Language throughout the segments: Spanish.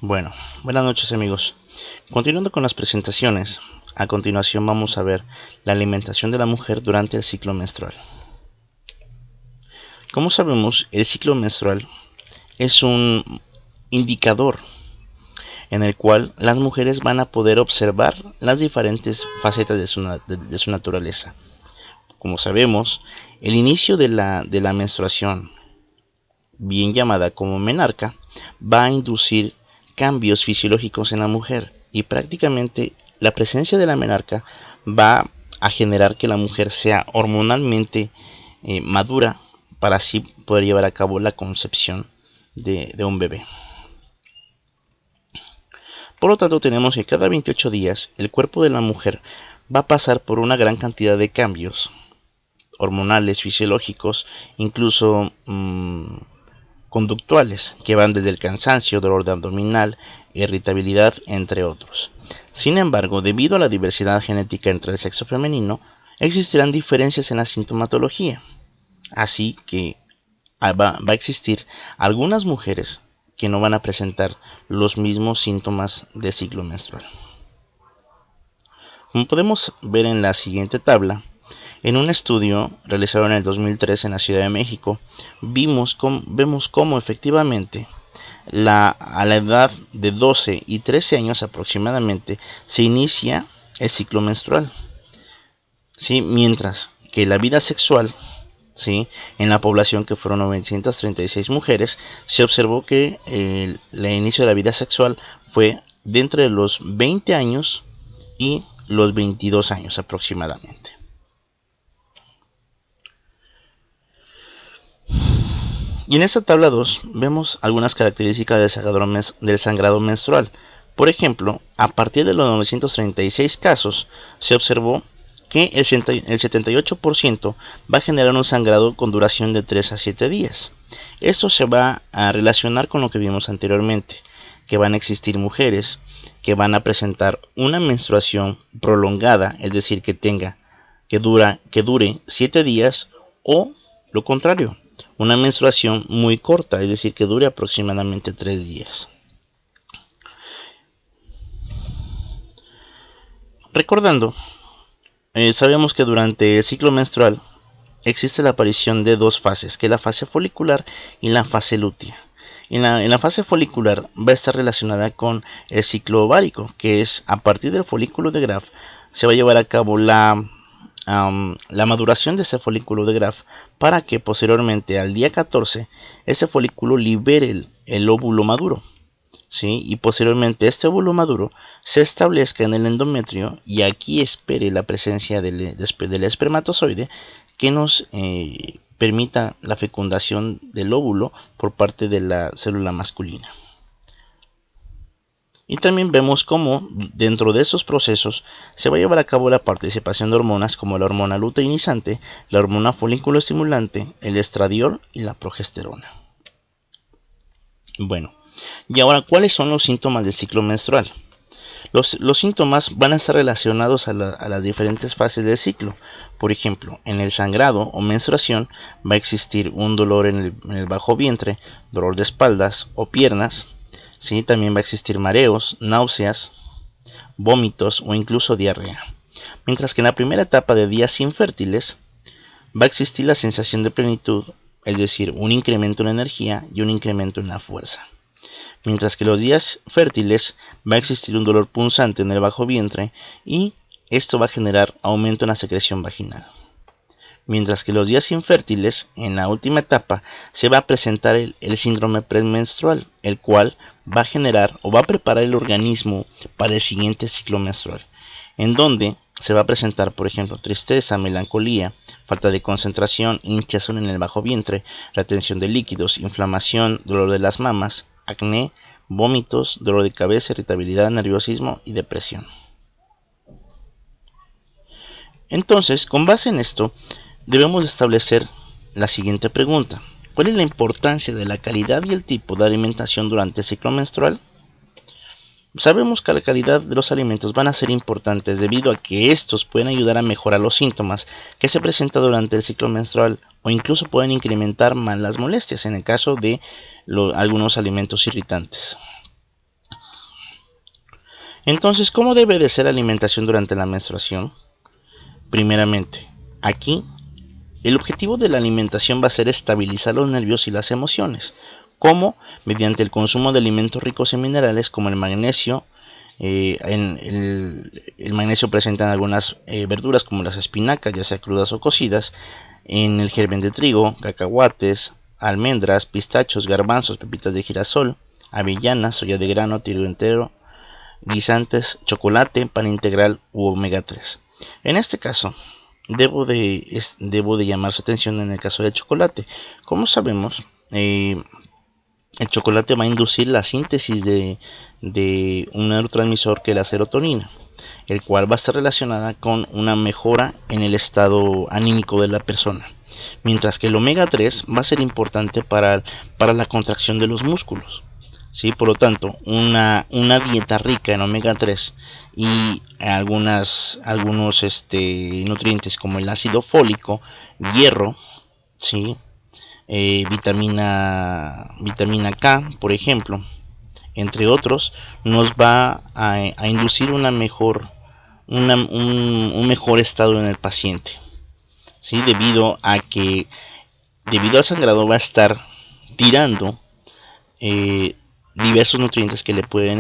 Bueno, buenas noches amigos. Continuando con las presentaciones, a continuación vamos a ver la alimentación de la mujer durante el ciclo menstrual. Como sabemos, el ciclo menstrual es un indicador en el cual las mujeres van a poder observar las diferentes facetas de su naturaleza. Como sabemos, el inicio de la menstruación, bien llamada como menarca, va a inducir cambios fisiológicos en la mujer y prácticamente la presencia de la menarca va a generar que la mujer sea hormonalmente madura para así poder llevar a cabo la concepción de un bebé. Por lo tanto, tenemos que cada 28 días el cuerpo de la mujer va a pasar por una gran cantidad de cambios hormonales, fisiológicos, incluso conductuales, que van desde el cansancio, dolor de abdominal, irritabilidad, entre otros. Sin embargo, debido a la diversidad genética entre el sexo femenino, existirán diferencias en la sintomatología. Así que va a existir algunas mujeres que no van a presentar los mismos síntomas de ciclo menstrual. Como podemos ver en la siguiente tabla, en un estudio realizado en el 2003 en la Ciudad de México, vemos cómo efectivamente a la edad de 12 y 13 años aproximadamente se inicia el ciclo menstrual, ¿sí? Mientras que la vida sexual, ¿sí? En la población, que fueron 936 mujeres, se observó que el inicio de la vida sexual fue de entre los 20 años y los 22 años aproximadamente. Y en esta tabla 2 vemos algunas características del sangrado menstrual. Por ejemplo, a partir de los 936 casos se observó que el 78% va a generar un sangrado con duración de 3 a 7 días. Esto se va a relacionar con lo que vimos anteriormente, que van a existir mujeres que van a presentar una menstruación prolongada, es decir, que dure 7 días, o lo contrario, una menstruación muy corta, es decir, que dure aproximadamente 3 días. Recordando, sabemos que durante el ciclo menstrual existe la aparición de dos fases, que es la fase folicular y la fase lútea. En la fase folicular va a estar relacionada con el ciclo ovárico, que es a partir del folículo de Graf se va a llevar a cabo la maduración de ese folículo de Graf, para que posteriormente al día 14 ese folículo libere el óvulo maduro, ¿sí? Y posteriormente este óvulo maduro se establezca en el endometrio y aquí espere la presencia del espermatozoide, que nos permita la fecundación del óvulo por parte de la célula masculina. Y también vemos cómo dentro de estos procesos se va a llevar a cabo la participación de hormonas como la hormona luteinizante, la hormona folículo estimulante, el estradiol y la progesterona. Bueno, y ahora, ¿cuáles son los síntomas del ciclo menstrual? Los síntomas van a estar relacionados a las diferentes fases del ciclo. Por ejemplo, en el sangrado o menstruación va a existir un dolor en el bajo vientre, dolor de espaldas o piernas. ¿Sí? También va a existir mareos, náuseas, vómitos o incluso diarrea. Mientras que en la primera etapa de días infértiles va a existir la sensación de plenitud, es decir, un incremento en la energía y un incremento en la fuerza. Mientras que los días fértiles va a existir un dolor punzante en el bajo vientre y esto va a generar aumento en la secreción vaginal. Mientras que los días infértiles, en la última etapa, se va a presentar el síndrome premenstrual, el cual va a generar o va a preparar el organismo para el siguiente ciclo menstrual, en donde se va a presentar, por ejemplo, tristeza, melancolía, falta de concentración, hinchazón en el bajo vientre, retención de líquidos, inflamación, dolor de las mamas, acné, vómitos, dolor de cabeza, irritabilidad, nerviosismo y depresión. Entonces, con base en esto, debemos establecer la siguiente pregunta: ¿cuál es la importancia de la calidad y el tipo de alimentación durante el ciclo menstrual? Sabemos que la calidad de los alimentos van a ser importantes debido a que estos pueden ayudar a mejorar los síntomas que se presentan durante el ciclo menstrual, o incluso pueden incrementar más las molestias en el caso de algunos alimentos irritantes. Entonces, ¿cómo debe de ser la alimentación durante la menstruación? Primeramente, aquí el objetivo de la alimentación va a ser estabilizar los nervios y las emociones, como mediante el consumo de alimentos ricos en minerales como el magnesio. El magnesio presenta en algunas verduras como las espinacas, ya sea crudas o cocidas, en el germen de trigo, cacahuates, almendras, pistachos, garbanzos, pepitas de girasol, avellanas, soya de grano, trigo entero, guisantes, chocolate, pan integral u omega 3. En este caso, debo de llamar su atención en el caso del chocolate. Como sabemos, el chocolate va a inducir la síntesis de un neurotransmisor que es la serotonina, el cual va a estar relacionada con una mejora en el estado anímico de la persona. Mientras que el omega 3 va a ser importante para la contracción de los músculos. ¿Sí? Por lo tanto, una dieta rica en omega 3 y algunos nutrientes como el ácido fólico, hierro, ¿sí? Vitamina K, por ejemplo, entre otros, nos va a inducir un mejor estado en el paciente, ¿sí? Debido al sangrado va a estar tirando diversos nutrientes que pueden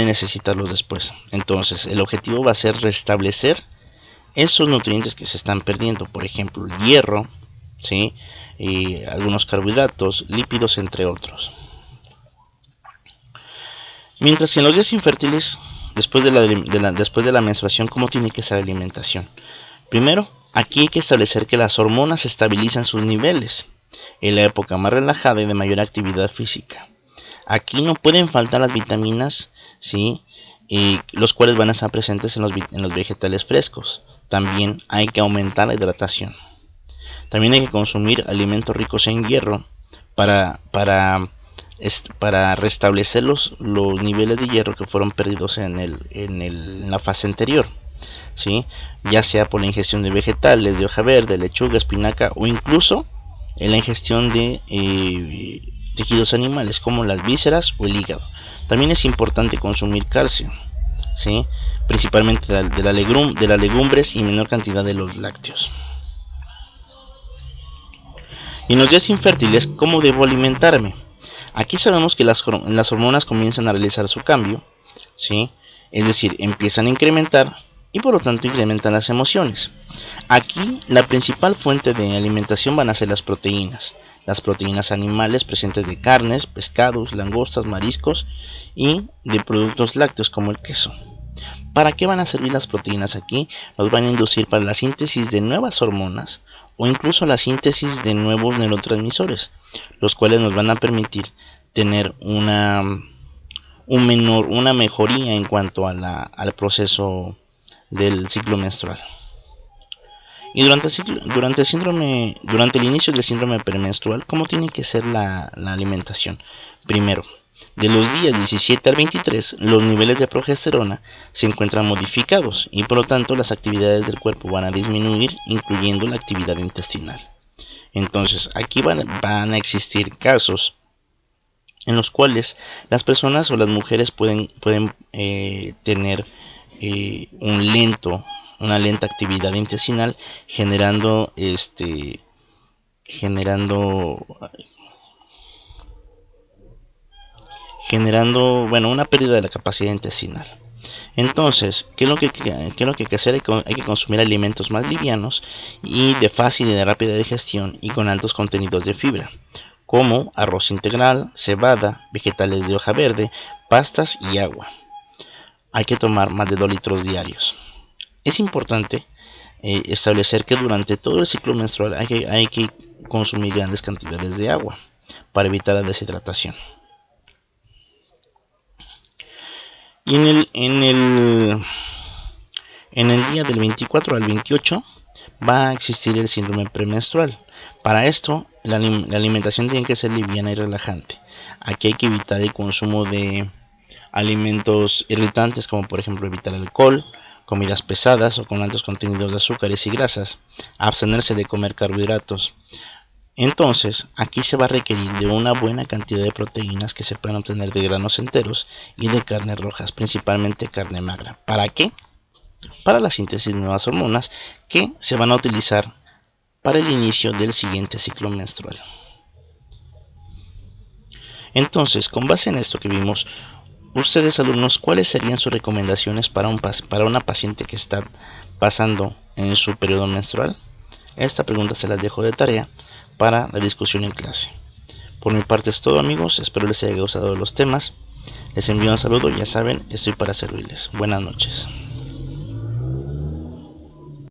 necesitarlos después. Entonces, el objetivo va a ser restablecer esos nutrientes que se están perdiendo, por ejemplo, el hierro, ¿sí? Algunos carbohidratos, lípidos, entre otros. Mientras que en los días infértiles, después de la menstruación, ¿cómo tiene que ser la alimentación? Primero, aquí hay que establecer que las hormonas estabilizan sus niveles en la época más relajada y de mayor actividad física. Aquí no pueden faltar las vitaminas, ¿sí? Los cuales van a estar presentes en los vegetales frescos. También hay que aumentar la hidratación. También hay que consumir alimentos ricos en hierro para, para, para restablecer los niveles de hierro que fueron perdidos en la fase anterior, ¿sí? Ya sea por la ingestión de vegetales, de hoja verde, lechuga, espinaca o incluso en la ingestión de tejidos animales como las vísceras o el hígado. También es importante consumir calcio, ¿sí? Principalmente de las legumbres y menor cantidad de los lácteos. Y en los días infértiles, ¿cómo debo alimentarme? Aquí sabemos que las hormonas comienzan a realizar su cambio, ¿sí? Es decir, empiezan a incrementar y por lo tanto incrementan las emociones. Aquí la principal fuente de alimentación van a ser las proteínas animales presentes de carnes, pescados, langostas, mariscos y de productos lácteos como el queso. ¿Para qué van a servir las proteínas aquí? Nos van a inducir para la síntesis de nuevas hormonas o incluso la síntesis de nuevos neurotransmisores, los cuales nos van a permitir tener una mejoría en cuanto al proceso del ciclo menstrual. Y durante el inicio del síndrome premenstrual, ¿cómo tiene que ser la alimentación? Primero, de los días 17 al 23, los niveles de progesterona se encuentran modificados y por lo tanto las actividades del cuerpo van a disminuir, incluyendo la actividad intestinal. Entonces, aquí van a existir casos en los cuales las personas o las mujeres pueden tener una lenta actividad intestinal generando una pérdida de la capacidad intestinal. Entonces, ¿qué es lo que hay que hacer? Hay que consumir alimentos más livianos y de fácil y de rápida digestión y con altos contenidos de fibra, como arroz integral, cebada, vegetales de hoja verde, pastas y agua. Hay que tomar más de 2 litros diarios. Es importante establecer que durante todo el ciclo menstrual hay que consumir grandes cantidades de agua para evitar la deshidratación. Y en el día del 24 al 28 va a existir el síndrome premenstrual. Para esto, la alimentación tiene que ser liviana y relajante. Aquí hay que evitar el consumo de alimentos irritantes, como por ejemplo evitar alcohol, comidas pesadas o con altos contenidos de azúcares y grasas, abstenerse de comer carbohidratos, Entonces, aquí se va a requerir de una buena cantidad de proteínas que se pueden obtener de granos enteros y de carnes rojas, principalmente carne magra. ¿Para qué? Para la síntesis de nuevas hormonas que se van a utilizar para el inicio del siguiente ciclo menstrual. Entonces, con base en esto que vimos, ustedes alumnos, ¿cuáles serían sus recomendaciones para una paciente que está pasando en su periodo menstrual? Esta pregunta se las dejo de tarea para la discusión en clase. Por mi parte es todo, amigos, espero les haya gustado los temas. Les envío un saludo, ya saben, estoy para servirles. Buenas noches.